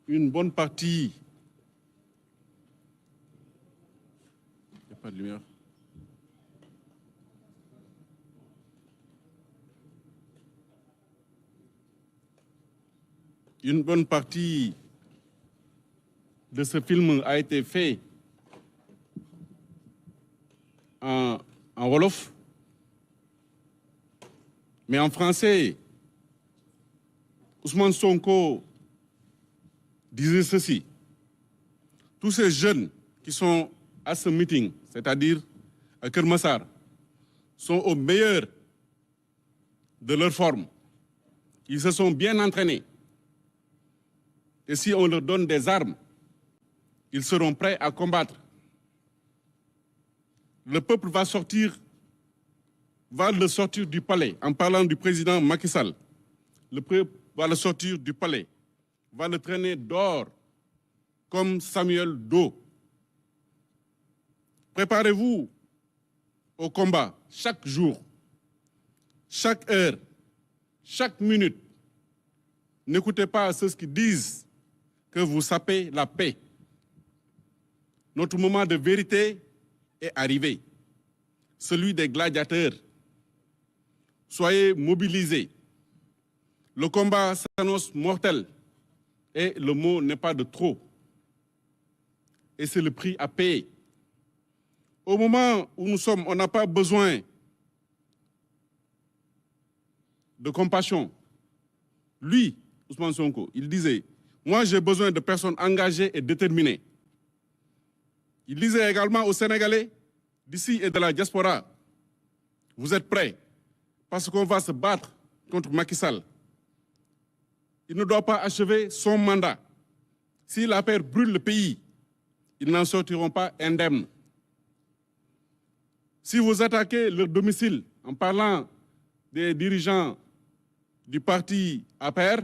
une bonne partie. Il n'y a pas de lumière. Une bonne partie de ce film a été fait en Wolof, mais en français, Ousmane Sonko disait ceci: tous ces jeunes qui sont à ce meeting, c'est-à-dire à Keur Massar, sont au meilleur de leur forme. Ils se sont bien entraînés. Et si on leur donne des armes, ils seront prêts à combattre. Le peuple va le sortir du palais, en parlant du président Macky Sall. Le peuple va le sortir du palais, va le traîner dehors, comme Samuel Doe. Préparez-vous au combat chaque jour, chaque heure, chaque minute. N'écoutez pas ceux qui disent que vous sapez la paix. Notre moment de vérité est arrivé, celui des gladiateurs. Soyez mobilisés. Le combat s'annonce mortel et le mot n'est pas de trop. Et c'est le prix à payer. Au moment où nous sommes, on n'a pas besoin de compassion. Lui, Ousmane Sonko, il disait: moi j'ai besoin de personnes engagées et déterminées. Il disait également aux Sénégalais d'ici et de la diaspora: vous êtes prêts parce qu'on va se battre contre Macky Sall. Il ne doit pas achever son mandat. Si la paix brûle le pays, ils n'en sortiront pas indemnes. Si vous attaquez leur domicile en parlant des dirigeants du parti APR,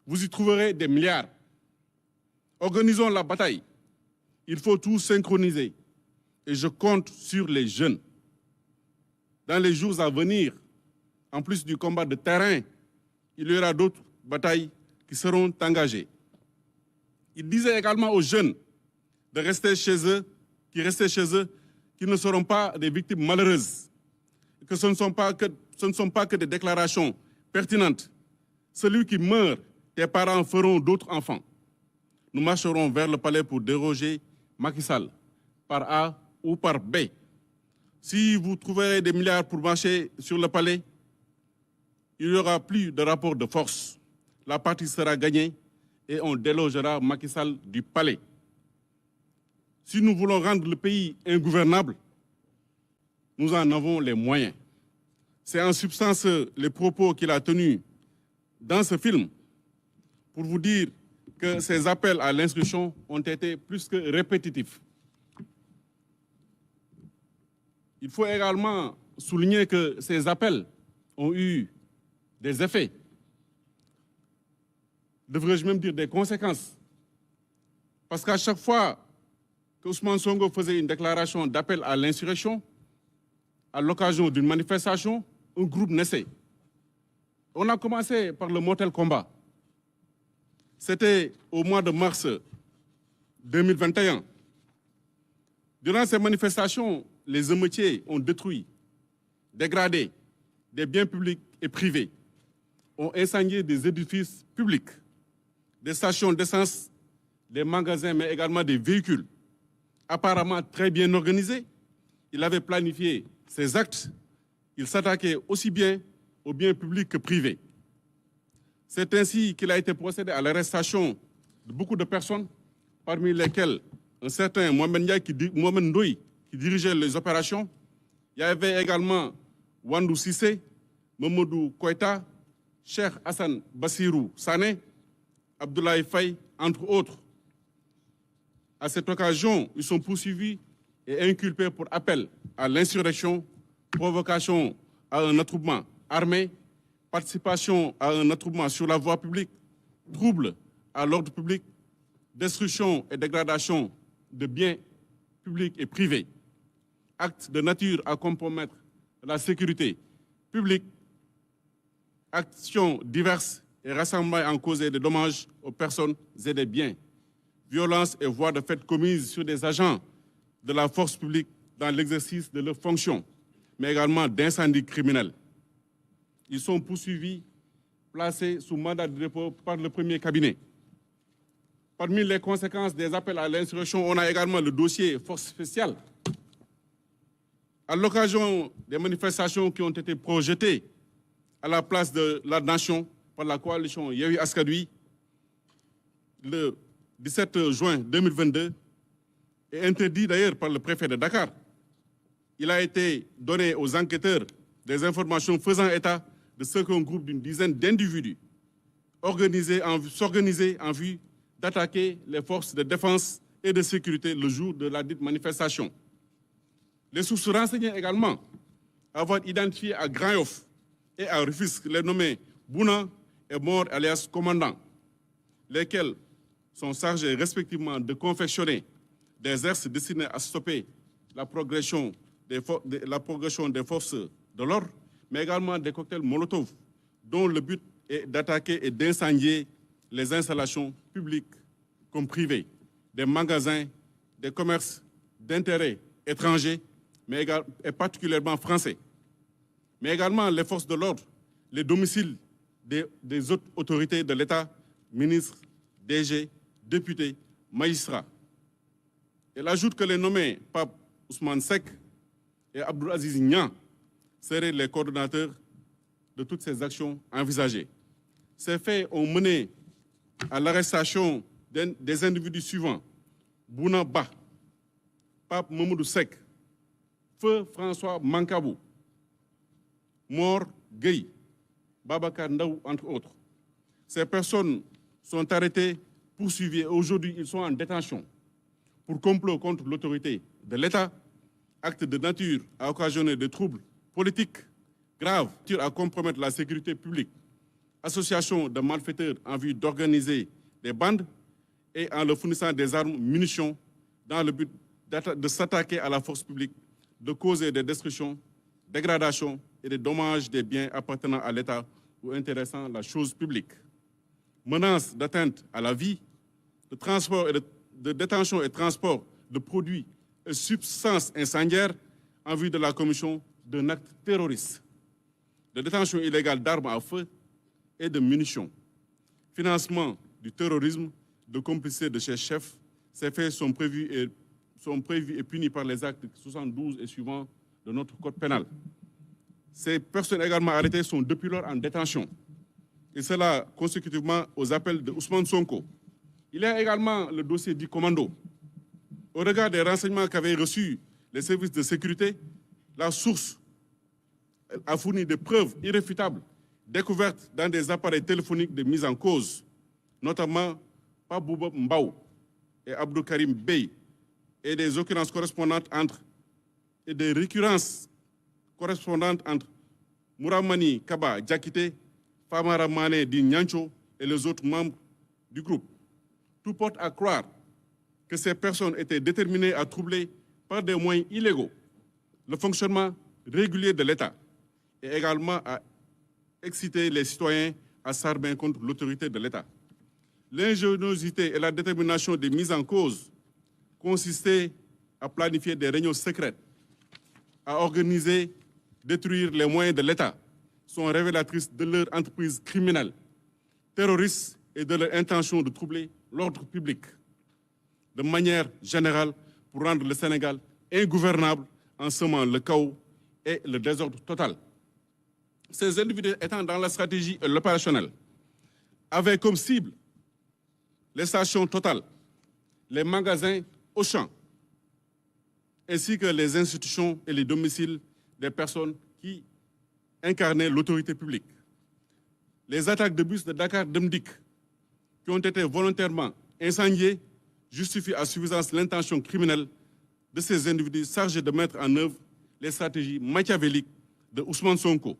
vous y trouverez des milliards. Organisons la bataille. Il faut tout synchroniser. Et je compte sur les jeunes. Dans les jours à venir, en plus du combat de terrain, il y aura d'autres batailles qui seront engagées. Il disait également aux jeunes de rester chez eux, qui ne seront pas des victimes malheureuses, que ce ne sont pas que des déclarations pertinentes. Celui qui meurt, tes parents feront d'autres enfants. Nous marcherons vers le palais pour déroger Macky Sall, par A ou par B. Si vous trouverez des milliards pour marcher sur le palais, il n'y aura plus de rapport de force. La partie sera gagnée et on délogera Macky Sall du palais. Si nous voulons rendre le pays ingouvernable, nous en avons les moyens. C'est en substance les propos qu'il a tenus dans ce film pour vous dire que ces appels à l'instruction ont été plus que répétitifs. Il faut également souligner que ces appels ont eu des effets, devrais-je même dire des conséquences. Parce qu'à chaque fois que Ousmane Sonko faisait une déclaration d'appel à l'insurrection, à l'occasion d'une manifestation, un groupe naissait. On a commencé par le Mortel Combat. C'était au mois de mars 2021. Durant ces manifestations, les émeutiers ont détruit, dégradé des biens publics et privés, ont incendié des édifices publics, des stations d'essence, des magasins, mais également des véhicules. Apparemment très bien organisés, il avait planifié ses actes, il s'attaquait aussi bien aux biens publics que privés. C'est ainsi qu'il a été procédé à l'arrestation de beaucoup de personnes, parmi lesquelles un certain Mohamed Ndoye qui dirigeait les opérations. Il y avait également Wandou Sissé, Mamadou Koïta, Cheikh Hassan Bassirou Sané, Abdoulaye Faye, entre autres. À cette occasion, ils sont poursuivis et inculpés pour appel à l'insurrection, provocation à un attroupement armé, participation à un attroupement sur la voie publique, trouble à l'ordre public, destruction et dégradation de biens publics et privés, actes de nature à compromettre la sécurité publique, actions diverses et rassemblement en cause des dommages aux personnes et des biens, violences et voies de fait commises sur des agents de la force publique dans l'exercice de leurs fonctions, mais également d'incendies criminels. Ils sont poursuivis, placés sous mandat de dépôt par le premier cabinet. Parmi les conséquences des appels à l'insurrection, on a également le dossier force spéciale. À l'occasion des manifestations qui ont été projetées à la place de la nation par la coalition Yewwi Askan Wi, le 17 juin 2022, est interdit d'ailleurs par le préfet de Dakar. Il a été donné aux enquêteurs des informations faisant état de ce qu'un groupe d'une dizaine d'individus s'organisaient en vue d'attaquer les forces de défense et de sécurité le jour de la dite manifestation. Les sources renseignaient également avoir identifié à Grand Yoff et à Rufisque les nommés Bouna et Mor alias Commandant, lesquels sont chargés respectivement de confectionner des exercices destinés à stopper la progression des forces de l'ordre, mais également des cocktails Molotov, dont le but est d'attaquer et d'incendier les installations publiques comme privées, des magasins, des commerces d'intérêt étrangers, et particulièrement français, mais également les forces de l'ordre, les domiciles des autres autorités de l'État, ministres, DG, députés, magistrats. Elle ajoute que les nommés Pape Ousmane Seck et Abdoul Aziz Niang seraient les coordonnateurs de toutes ces actions envisagées. Ces faits ont mené à l'arrestation des individus suivants: Bouna Ba, Pape Mamadou Seck, Feu François Mankabou, Mor Gueye, Babacar Ndaw, entre autres. Ces personnes sont arrêtées, poursuivies et aujourd'hui ils sont en détention pour complot contre l'autorité de l'État, acte de nature à occasionner des troubles politiques graves, à compromettre la sécurité publique, association de malfaiteurs en vue d'organiser des bandes et en leur fournissant des armes, munitions, dans le but de s'attaquer à la force publique, de causer des destructions, dégradations et des dommages des biens appartenant à l'État ou intéressant la chose publique. Menaces d'atteinte à la vie, de transport et de détention et transport de produits et substances incendiaires en vue de la commission d'un acte terroriste, de détention illégale d'armes à feu et de munitions, financement du terrorisme, de complicité de ces chefs. Ces faits sont prévus et punis par les actes 72 et suivants de notre code pénal. Ces personnes également arrêtées sont depuis lors en détention, et cela consécutivement aux appels de Ousmane Sonko. Il y a également le dossier du commando. Au regard des renseignements qu'avaient reçus les services de sécurité, la source a fourni des preuves irréfutables découvertes dans des appareils téléphoniques de mise en cause, notamment Pabouba Mbaou et Abdou Karim Bey, et des occurrences correspondantes et des récurrences correspondantes entre Mouramani Kaba Diakité, Famara Mané Di Nyancho et les autres membres du groupe. Tout porte à croire que ces personnes étaient déterminées à troubler par des moyens illégaux le fonctionnement régulier de l'État et également à exciter les citoyens à s'armer contre l'autorité de l'État. L'ingéniosité et la détermination des mises en cause consistaient à planifier des réunions secrètes, à organiser, détruire les moyens de l'État, sont révélatrices de leur entreprise criminelle, terroriste et de leur intention de troubler l'ordre public de manière générale pour rendre le Sénégal ingouvernable en semant le chaos et le désordre total. Ces individus étant dans la stratégie et l'opérationnel avaient comme cible les stations Total, les magasins Auchan, ainsi que les institutions et les domiciles des personnes qui incarnaient l'autorité publique. Les attaques de bus de Dakar Demdik, qui ont été volontairement incendiées, justifient à suffisance l'intention criminelle de ces individus chargés de mettre en œuvre les stratégies machiavéliques de Ousmane Sonko.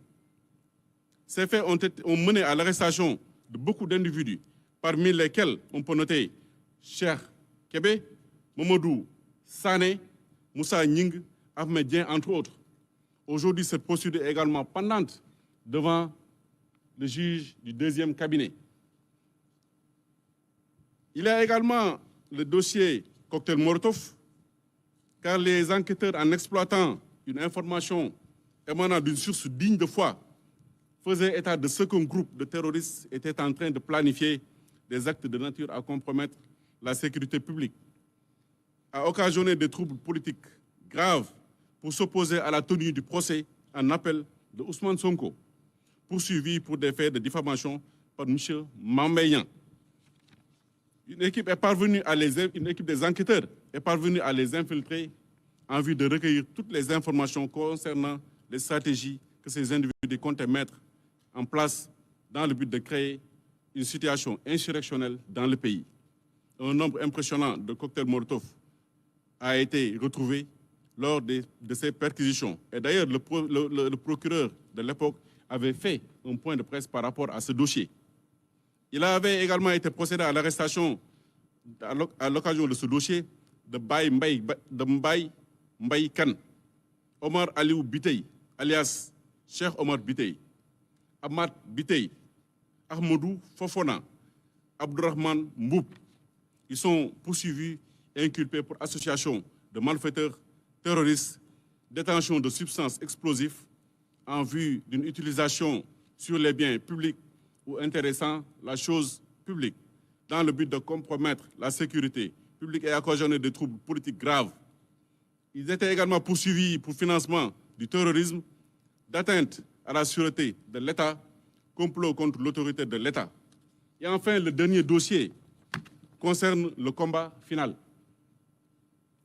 Ces faits ont mené à l'arrestation de beaucoup d'individus, parmi lesquels on peut noter Cheikh Kébé, Mamadou Sané, Moussa Nying, Ahmed Dien, entre autres. Aujourd'hui, cette procédure est également pendante devant le juge du deuxième cabinet. Il y a également le dossier cocktail Molotov, car les enquêteurs, en exploitant une information émanant d'une source digne de foi, faisaient état de ce qu'un groupe de terroristes était en train de planifier des actes de nature à compromettre la sécurité publique, à occasionner des troubles politiques graves pour s'opposer à la tenue du procès en appel de Ousmane Sonko, poursuivi pour des faits de diffamation par M. Mambeyan. Une équipe des enquêteurs est parvenue à les infiltrer en vue de recueillir toutes les informations concernant les stratégies que ces individus comptaient mettre en place dans le but de créer une situation insurrectionnelle dans le pays. Un nombre impressionnant de cocktails Molotov a été retrouvé lors de ces perquisitions. Et d'ailleurs, le procureur de l'époque avait fait un point de presse par rapport à ce dossier. Il avait également été procédé à l'arrestation, à l'occasion de ce dossier, de Mbaye Kan, Omar Aliou Bitey, alias Cheikh Omar Bitey, Ahmad Bitey, Ahmadou Fofona, Abdourahman Mboub. Ils sont poursuivis et inculpés pour association de malfaiteurs terroristes, détention de substances explosives en vue d'une utilisation sur les biens publics ou intéressant la chose publique, dans le but de compromettre la sécurité publique et occasionner des troubles politiques graves. Ils étaient également poursuivis pour financement du terrorisme, d'atteinte à la sûreté de l'État, complot contre l'autorité de l'État. Et enfin, le dernier dossier concerne le combat final.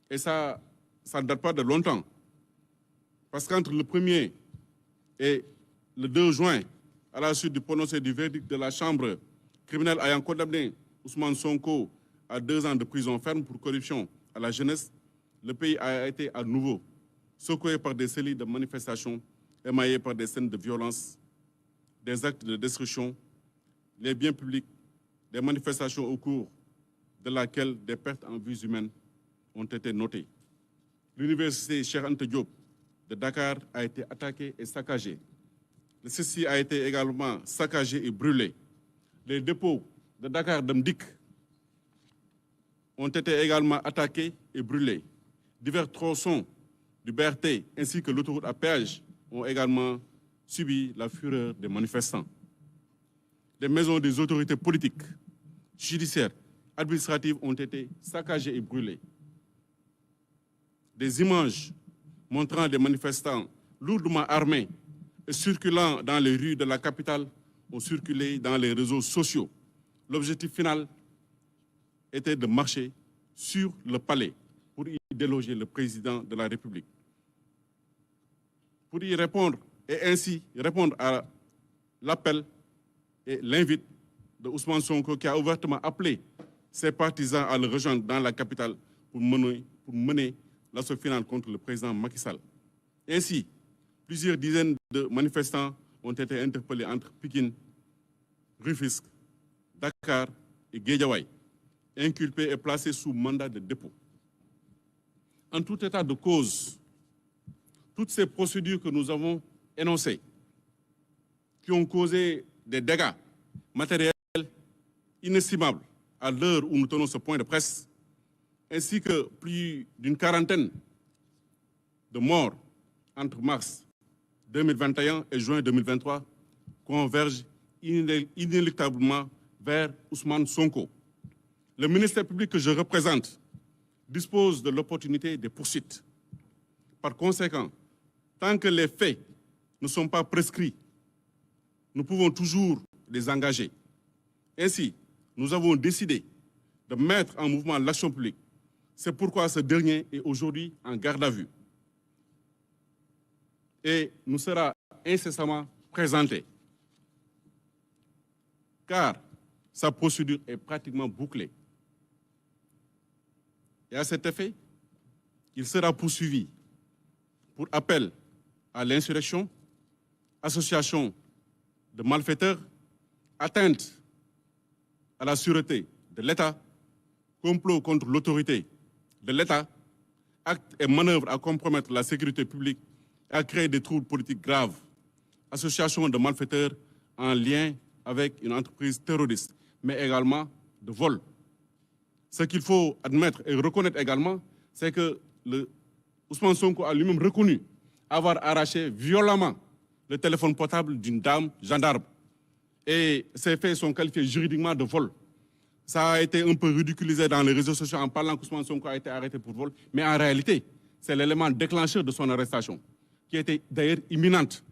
Et ça ne date pas de longtemps. Parce qu'entre le 1er et le 2 juin, à la suite du prononcé du verdict de la Chambre criminelle ayant condamné Ousmane Sonko à 2 ans de prison ferme pour corruption à la jeunesse, le pays a été à nouveau secoué par des séries de manifestations émaillées par des scènes de violence, des actes de destruction, les biens publics, des manifestations au cours de laquelle des pertes en vies humaines ont été notées. L'université Cheikh Anta Diop de Dakar a été attaquée et saccagée. Le CESI a été également saccagé et brûlé. Les dépôts de Dakar Demdik ont été également attaqués et brûlés. Divers tronçons du BRT ainsi que l'autoroute à péage ont également subi la fureur des manifestants. Les maisons des autorités politiques, judiciaires, administratives ont été saccagées et brûlées. Des images montrant des manifestants lourdement armés et circulant dans les rues de la capitale ont circulé dans les réseaux sociaux. L'objectif final était de marcher sur le palais pour y déloger le président de la République. Pour y répondre et ainsi répondre à l'appel et l'invite de Ousmane Sonko qui a ouvertement appelé ses partisans à le rejoindre dans la capitale pour mener l'assaut final contre le président Macky Sall. Ainsi, plusieurs dizaines de manifestants ont été interpellés entre Pikine, Rufisque, Dakar et Guédiawaye, inculpés et placés sous mandat de dépôt. En tout état de cause, toutes ces procédures que nous avons énoncées, qui ont causé des dégâts matériels inestimables à l'heure où nous tenons ce point de presse, ainsi que plus d'une quarantaine de morts entre mars 2021 et juin 2023, convergent inéluctablement vers Ousmane Sonko. Le ministère public que je représente dispose de l'opportunité des poursuites. Par conséquent, tant que les faits ne sont pas prescrits, nous pouvons toujours les engager. Ainsi, nous avons décidé de mettre en mouvement l'action publique. C'est pourquoi ce dernier est aujourd'hui en garde à vue et nous sera incessamment présenté, car sa procédure est pratiquement bouclée. Et à cet effet, il sera poursuivi pour appel à l'insurrection, association de malfaiteurs, atteinte à la sûreté de l'État, complot contre l'autorité de l'État, actes et manœuvres à compromettre la sécurité publique et à créer des troubles politiques graves, association de malfaiteurs, en lien avec une entreprise terroriste, mais également de vol. Ce qu'il faut admettre et reconnaître également, c'est que Ousmane Sonko a lui-même reconnu avoir arraché violemment le téléphone portable d'une dame gendarme. Et ces faits sont qualifiés juridiquement de vol. Ça a été un peu ridiculisé dans les réseaux sociaux en parlant qu'Ousmane Sonko a été arrêté pour vol. Mais en réalité, c'est l'élément déclencheur de son arrestation, qui était d'ailleurs imminente.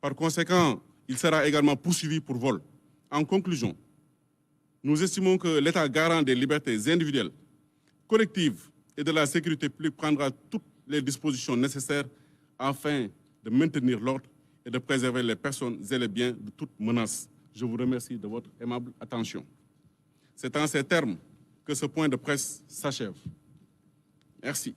Par conséquent, il sera également poursuivi pour vol. En conclusion, nous estimons que l'État garant des libertés individuelles, collectives et de la sécurité publique prendra toutes les dispositions nécessaires afin de maintenir l'ordre et de préserver les personnes et les biens de toute menace. Je vous remercie de votre aimable attention. C'est en ces termes que ce point de presse s'achève. Merci.